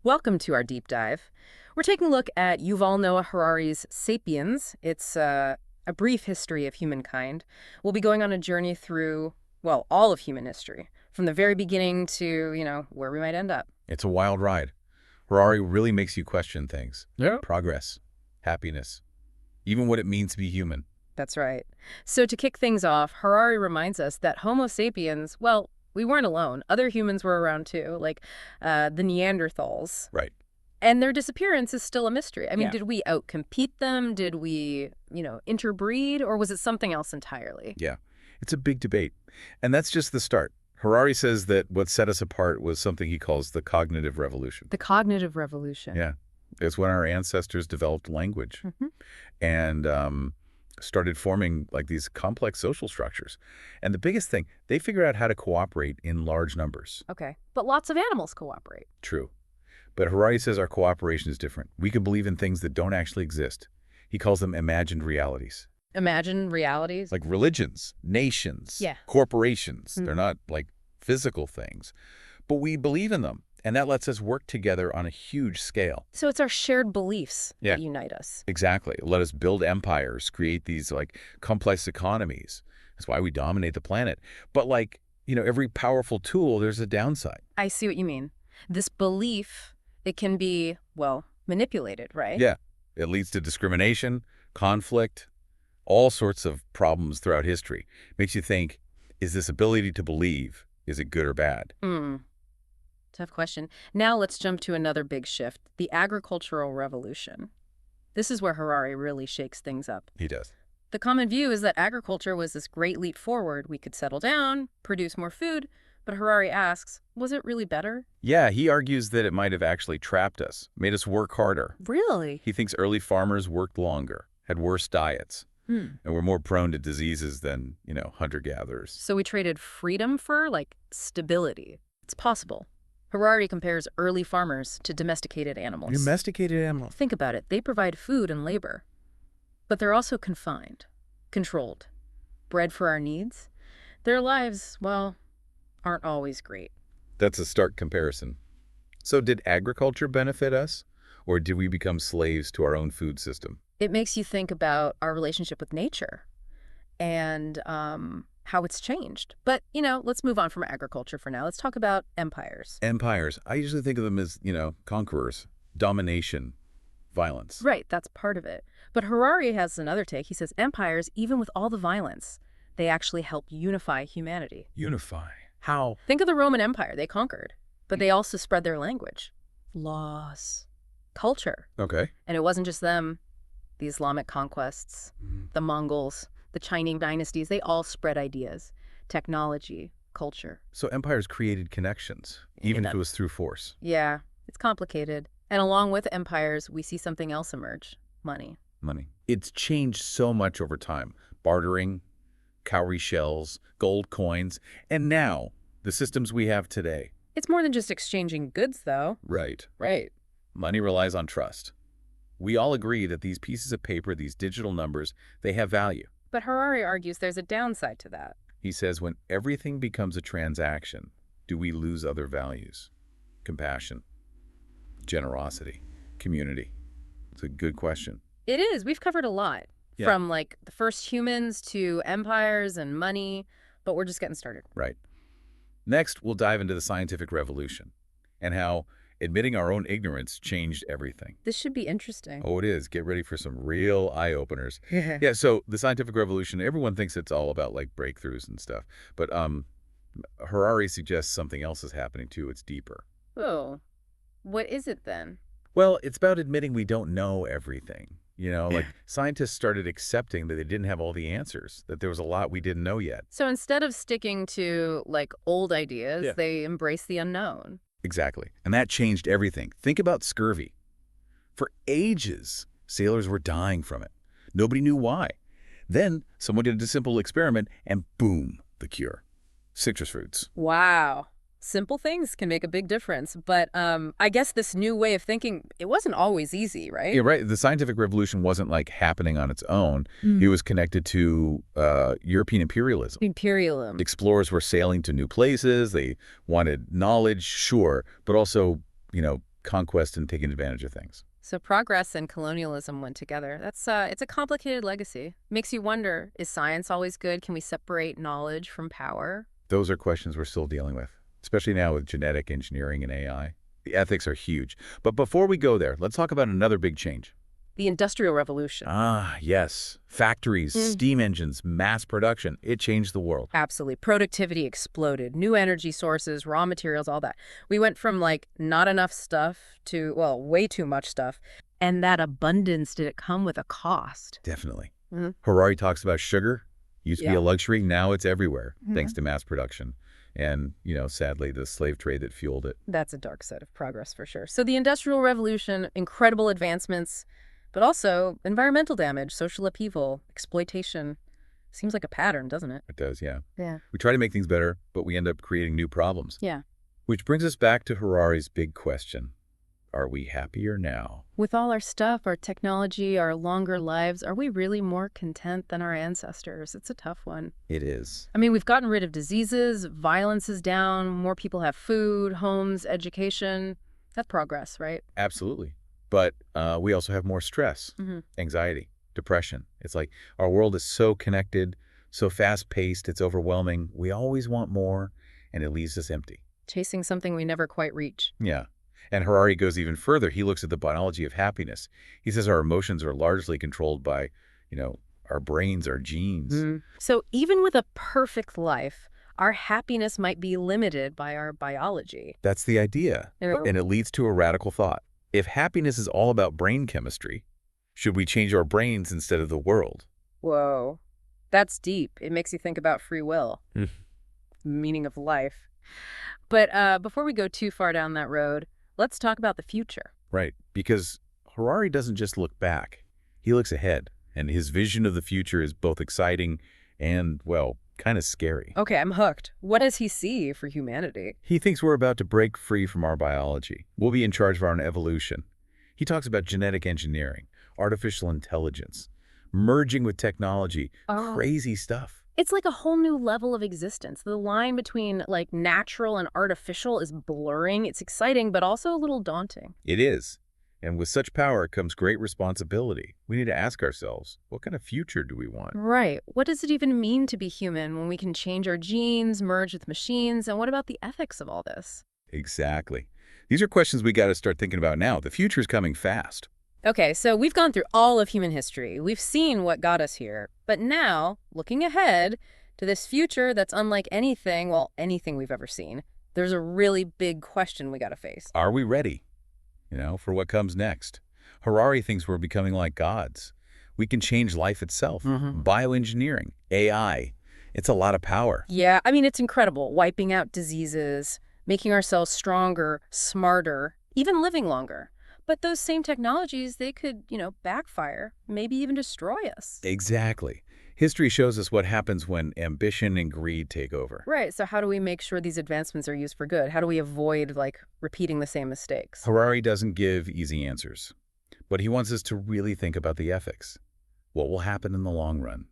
Welcome to our deep dive. We're taking a look at Yuval Noah Harari's Sapiens. It's a brief history of humankind. We'll be going on a journey through, well, all of human history, from the very beginning to, where we might end up. It's a wild ride. Harari really makes you question things. Yeah. Progress, happiness, even what it means to be human. That's right. So to kick things off, Harari reminds us that Homo sapiens, well, we weren't alone. Other humans were around too, like the Neanderthals. Right. And their disappearance is still a mystery. I mean, Yeah. did we outcompete them? Did we, interbreed? Or was it something else entirely? Yeah. It's a big debate. And that's just the start. Harari says that what set us apart was something he calls the cognitive revolution. The cognitive revolution. Yeah. It's when our ancestors developed language and started forming like these complex social structures. And the biggest thing, they figured out how to cooperate in large numbers. Okay. But lots of animals cooperate. True. But Harari says our cooperation is different. We can believe in things that don't actually exist. He calls them imagined realities. Imagine realities. Like religions, nations, Yeah. corporations. They're not like physical things. But we believe in them. And that lets us work together on a huge scale. So it's our shared beliefs Yeah. that unite us. Exactly. Let us build empires, create these like complex economies. That's why we dominate the planet. But like, every powerful tool, there's a downside. I see what you mean. This belief, it can be, well, manipulated, right? Yeah. It leads to discrimination, conflict, all sorts of problems throughout history. Makes you think, is this ability to believe, is it good or bad? Tough question. Now let's jump to another big shift, the agricultural revolution. This is where Harari really shakes things up. He does. The common view is that agriculture was this great leap forward. We could settle down, produce more food, but Harari asks, was it really better? Yeah, he argues that it might have actually trapped us, made us work harder. Really? He thinks early farmers worked longer, had worse diets, and were more prone to diseases than, hunter-gatherers. So we traded freedom for, stability. It's possible. Harari compares early farmers to domesticated animals. Domesticated animals. Think about it. They provide food and labor. But they're also confined, controlled, bred for our needs. Their lives, well, aren't always great. That's a stark comparison. So did agriculture benefit us, or did we become slaves to our own food system? It makes you think about our relationship with nature and how it's changed. But, let's move on from agriculture for now. Let's talk about empires. Empires, I usually think of them as, conquerors, domination, violence. Right, that's part of it. But Harari has another take. He says empires, even with all the violence, they actually help unify humanity. Unify. How? Think of the Roman Empire. They conquered, but they also spread their language, laws, culture. Okay. And it wasn't just them. The Islamic conquests, the Mongols, the Chinese dynasties, they all spread ideas, technology, culture. So empires created connections, even if it was through force. Yeah, it's complicated. And along with empires, we see something else emerge, money. Money. It's changed so much over time. Bartering, cowrie shells, gold coins, and now the systems we have today. It's more than just exchanging goods, though. Right. Right. Money relies on trust. We all agree that these pieces of paper, these digital numbers, they have value. But Harari argues there's a downside to that. He says when everything becomes a transaction, do we lose other values? Compassion, generosity, community. It's a good question. It is. We've covered a lot. Yeah. From the first humans to empires and money, but we're just getting started. Right. Next, we'll dive into the scientific revolution and how admitting our own ignorance changed everything. This should be interesting. Oh, it is. Get ready for some real eye-openers. Yeah, so the scientific revolution, everyone thinks it's all about breakthroughs and stuff. But Harari suggests something else is happening too. It's deeper. Oh, what is it then? Well, it's about admitting we don't know everything. Scientists started accepting that they didn't have all the answers, that there was a lot we didn't know yet. So instead of sticking to old ideas, Yeah. they embrace the unknown. Exactly. And that changed everything. Think about scurvy. For ages, sailors were dying from it. Nobody knew why. Then someone did a simple experiment and boom, the cure. Citrus fruits. Wow. Simple things can make a big difference. But I guess this new way of thinking, it wasn't always easy, right? Yeah, right. The scientific revolution wasn't happening on its own. It was connected to European imperialism. Imperialism. Explorers were sailing to new places. They wanted knowledge, sure, but also, conquest and taking advantage of things. So progress and colonialism went together. It's a complicated legacy. Makes you wonder, is science always good? Can we separate knowledge from power? Those are questions we're still dealing with, especially now with genetic engineering and AI. The ethics are huge. But before we go there, let's talk about another big change. The Industrial Revolution. Ah, yes. Factories, steam engines, mass production. It changed the world. Absolutely. Productivity exploded. New energy sources, raw materials, all that. We went from like not enough stuff to, well, way too much stuff. And that abundance, did it come with a cost? Definitely. Mhm. Harari talks about sugar. Used to be Yeah. a luxury. Now it's everywhere, Mhm. thanks to mass production. And, sadly, the slave trade that fueled it. That's a dark side of progress for sure. So the Industrial Revolution, incredible advancements, but also environmental damage, social upheaval, exploitation. Seems like a pattern, doesn't it? It does, yeah. Yeah. We try to make things better, but we end up creating new problems. Yeah. Which brings us back to Harari's big question. Are we happier now? With all our stuff, our technology, our longer lives, are we really more content than our ancestors? It's a tough one. It is. I mean, we've gotten rid of diseases, violence is down, more people have food, homes, education. That's progress, right? Absolutely. But we also have more stress, anxiety, depression. It's like our world is so connected, so fast-paced, it's overwhelming. We always want more, and it leaves us empty. Chasing something we never quite reach. Yeah. And Harari goes even further. He looks at the biology of happiness. He says our emotions are largely controlled by, our brains, our genes. So even with a perfect life, our happiness might be limited by our biology. That's the idea. And it leads to a radical thought. If happiness is all about brain chemistry, should we change our brains instead of the world? Whoa. That's deep. It makes you think about free will, meaning of life. But before we go too far down that road, let's talk about the future. Right. Because Harari doesn't just look back. He looks ahead. And his vision of the future is both exciting and, well, kind of scary. Okay, I'm hooked. What does he see for humanity? He thinks we're about to break free from our biology. We'll be in charge of our own evolution. He talks about genetic engineering, artificial intelligence, merging with technology, crazy stuff. It's like a whole new level of existence. The line between like natural and artificial is blurring. It's exciting, but also a little daunting. It is. And with such power comes great responsibility. We need to ask ourselves, what kind of future do we want? Right. What does it even mean to be human when we can change our genes, merge with machines, and what about the ethics of all this? Exactly. These are questions we got to start thinking about now. The future is coming fast. Okay, so we've gone through all of human history. We've seen what got us here. But now, looking ahead to this future that's unlike anything we've ever seen, there's a really big question we got to face. Are we ready, for what comes next? Harari thinks we're becoming like gods. We can change life itself. Bioengineering, AI. It's a lot of power. Yeah, I mean, it's incredible. Wiping out diseases, making ourselves stronger, smarter, even living longer. But those same technologies, they could, backfire, maybe even destroy us. Exactly. History shows us what happens when ambition and greed take over. Right, so how do we make sure these advancements are used for good? How do we avoid, repeating the same mistakes? Harari doesn't give easy answers, but he wants us to really think about the ethics. What will happen in the long run?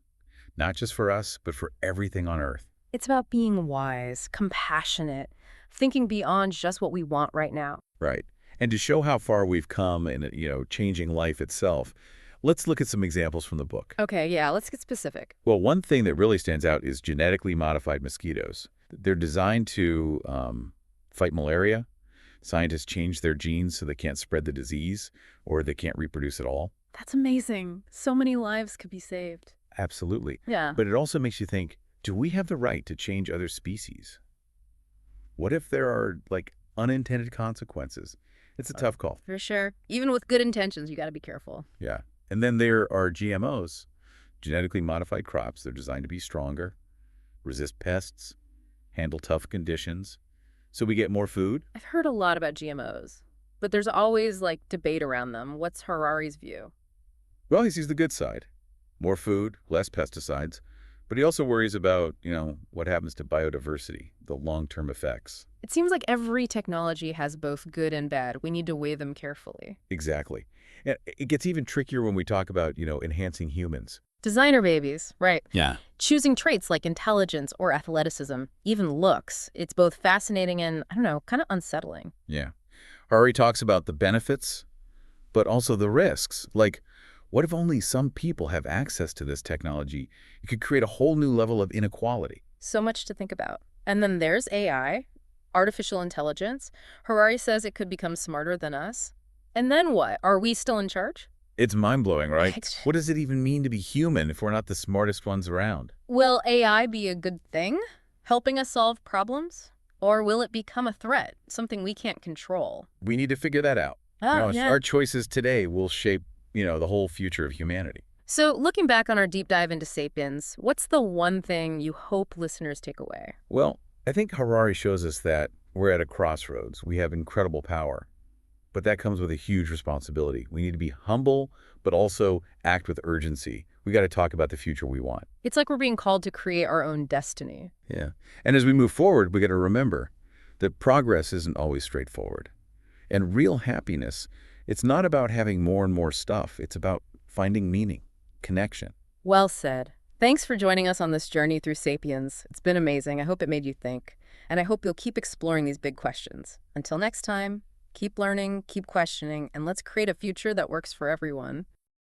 Not just for us, but for everything on Earth. It's about being wise, compassionate, thinking beyond just what we want right now. Right. And to show how far we've come in, changing life itself, let's look at some examples from the book. Okay, yeah, let's get specific. Well, one thing that really stands out is genetically modified mosquitoes. They're designed to fight malaria. Scientists change their genes so they can't spread the disease or they can't reproduce at all. That's amazing. So many lives could be saved. Absolutely. Yeah. But it also makes you think, do we have the right to change other species? What if there are, unintended consequences? It's a tough call. For sure. Even with good intentions, you got to be careful. Yeah. And then there are GMOs, genetically modified crops. They're designed to be stronger, resist pests, handle tough conditions, so we get more food. I've heard a lot about GMOs, but there's always, debate around them. What's Harari's view? Well, he sees the good side. More food, less pesticides. But he also worries about, what happens to biodiversity, the long-term effects. It seems like every technology has both good and bad. We need to weigh them carefully. Exactly. And it gets even trickier when we talk about, enhancing humans. Designer babies, right. Yeah. Choosing traits like intelligence or athleticism, even looks. It's both fascinating and, kind of unsettling. Yeah. Harari talks about the benefits, but also the risks. Like, what if only some people have access to this technology? It could create a whole new level of inequality. So much to think about. And then there's AI, artificial intelligence. Harari says it could become smarter than us. And then what? Are we still in charge? It's mind-blowing, right? What does it even mean to be human if we're not the smartest ones around? Will AI be a good thing, helping us solve problems? Or will it become a threat, something we can't control? We need to figure that out. Oh, yeah. Our choices today will shape, the whole future of humanity. So looking back on our deep dive into Sapiens, what's the one thing you hope listeners take away? Well, I think Harari shows us that we're at a crossroads. We have incredible power, but that comes with a huge responsibility. We need to be humble, but also act with urgency. We got to talk about the future we want. It's like we're being called to create our own destiny. Yeah. And as we move forward, we got to remember that progress isn't always straightforward. And real happiness, it's not about having more and more stuff. It's about finding meaning, connection. Well said. Thanks for joining us on this journey through Sapiens. It's been amazing. I hope it made you think. And I hope you'll keep exploring these big questions. Until next time, keep learning, keep questioning, and let's create a future that works for everyone.